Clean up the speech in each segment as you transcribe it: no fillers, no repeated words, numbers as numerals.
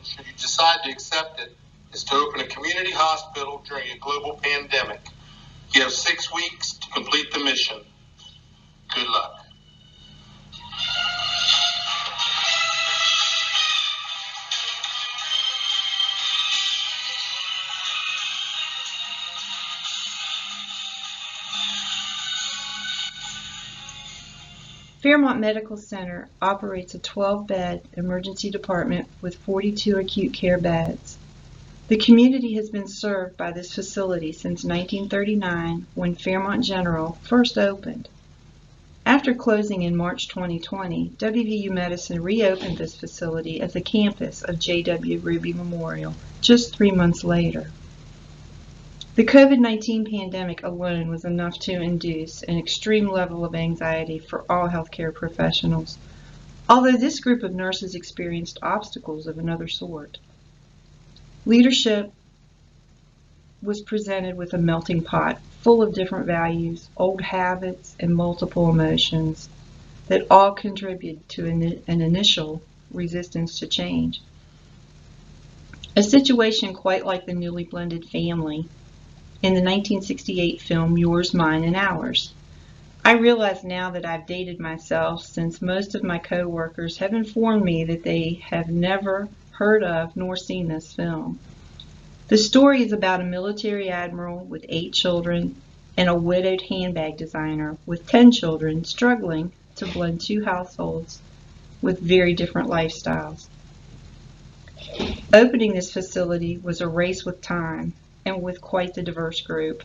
should you decide to accept it, is to open a community hospital during a global pandemic. You have 6 weeks to complete the mission. Good luck. Fairmont Medical Center operates a 12-bed emergency department with 42 acute care beds. The community has been served by this facility since 1939, when Fairmont General first opened. After closing in March 2020, WVU Medicine reopened this facility as a campus of J.W. Ruby Memorial just 3 months later. The COVID-19 pandemic alone was enough to induce an extreme level of anxiety for all healthcare professionals, although this group of nurses experienced obstacles of another sort. Leadership was presented with a melting pot full of different values, old habits, and multiple emotions that all contributed to an initial resistance to change. A situation quite like the newly blended family in the 1968 film Yours, Mine, and Ours. I realize now that I've dated myself, since most of my co-workers have informed me that they have never heard of nor seen this film. The story is about a military admiral with 8 children and a widowed handbag designer with 10 children struggling to blend 2 households with very different lifestyles. Opening this facility was a race with time, and with quite the diverse group.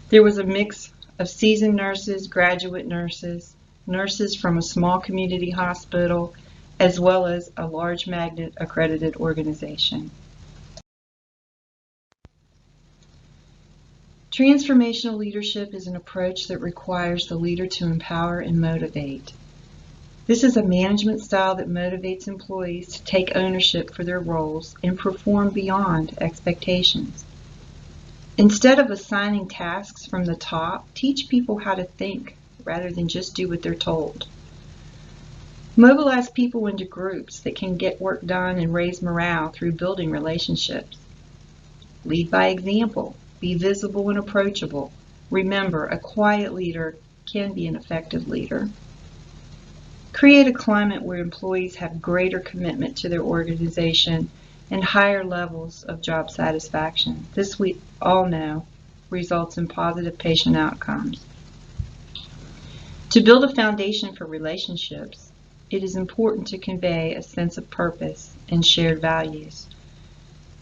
There was a mix of seasoned nurses, graduate nurses, nurses from a small community hospital, as well as a large magnet accredited organization. Transformational leadership is an approach that requires the leader to empower and motivate. This is a management style that motivates employees to take ownership for their roles and perform beyond expectations. Instead of assigning tasks from the top, teach people how to think rather than just do what they're told. Mobilize people into groups that can get work done and raise morale through building relationships. Lead by example. Be visible and approachable. Remember, a quiet leader can be an effective leader. Create a climate where employees have greater commitment to their organization and higher levels of job satisfaction. This, we all know, results in positive patient outcomes. To build a foundation for relationships, it is important to convey a sense of purpose and shared values.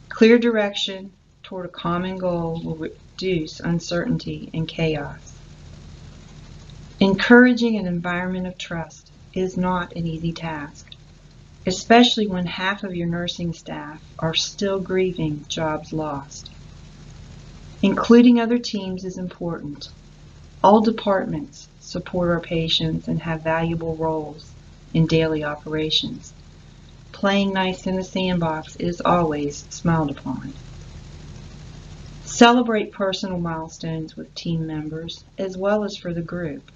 Clear direction toward a common goal will reduce uncertainty and chaos. Encouraging an environment of trust is not an easy task, especially when half of your nursing staff are still grieving jobs lost. Including other teams is important. All departments support our patients and have valuable roles in daily operations. Playing nice in the sandbox is always smiled upon. Celebrate personal milestones with team members as well as for the group.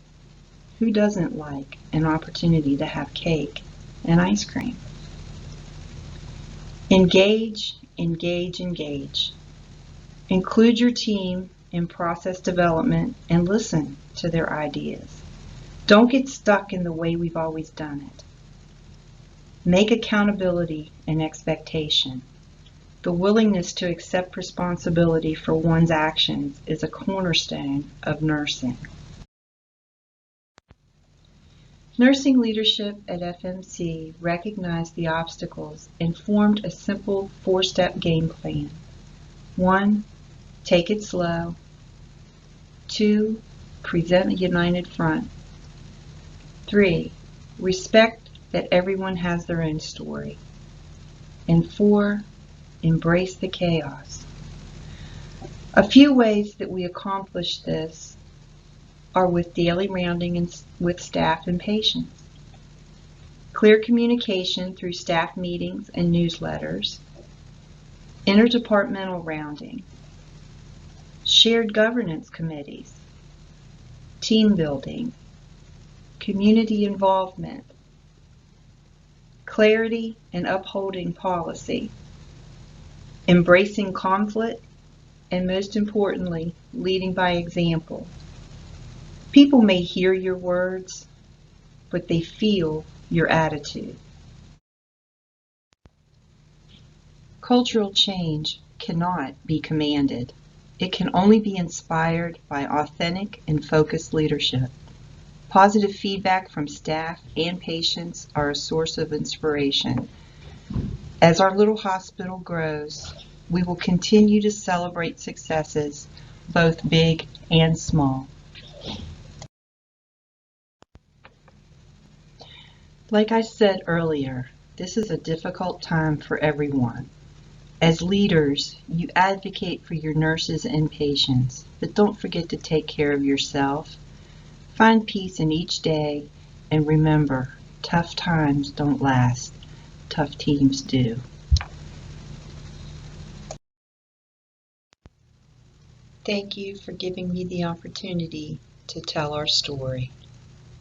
Who doesn't like an opportunity to have cake and ice cream? Engage, engage, engage. Include your team in process development and listen to their ideas. Don't get stuck in the way we've always done it. Make accountability an expectation. The willingness to accept responsibility for one's actions is a cornerstone of nursing. Nursing leadership at FMC recognized the obstacles and formed a simple 4-step game plan. 1. Take it slow. 2. Present a united front. 3. Respect that everyone has their own story. And 4. Embrace the chaos. A few ways that we accomplish this are with daily rounding and with staff and patients, clear communication through staff meetings and newsletters, interdepartmental rounding, shared governance committees, team building, community involvement, clarity and upholding policy, embracing conflict, and most importantly, leading by example. People may hear your words, but they feel your attitude. Cultural change cannot be commanded. It can only be inspired by authentic and focused leadership. Positive feedback from staff and patients are a source of inspiration. As our little hospital grows, we will continue to celebrate successes, both big and small. Like I said earlier, this is a difficult time for everyone. As leaders, you advocate for your nurses and patients, but don't forget to take care of yourself. Find peace in each day, and remember, tough times don't last. Tough teams do. Thank you for giving me the opportunity to tell our story.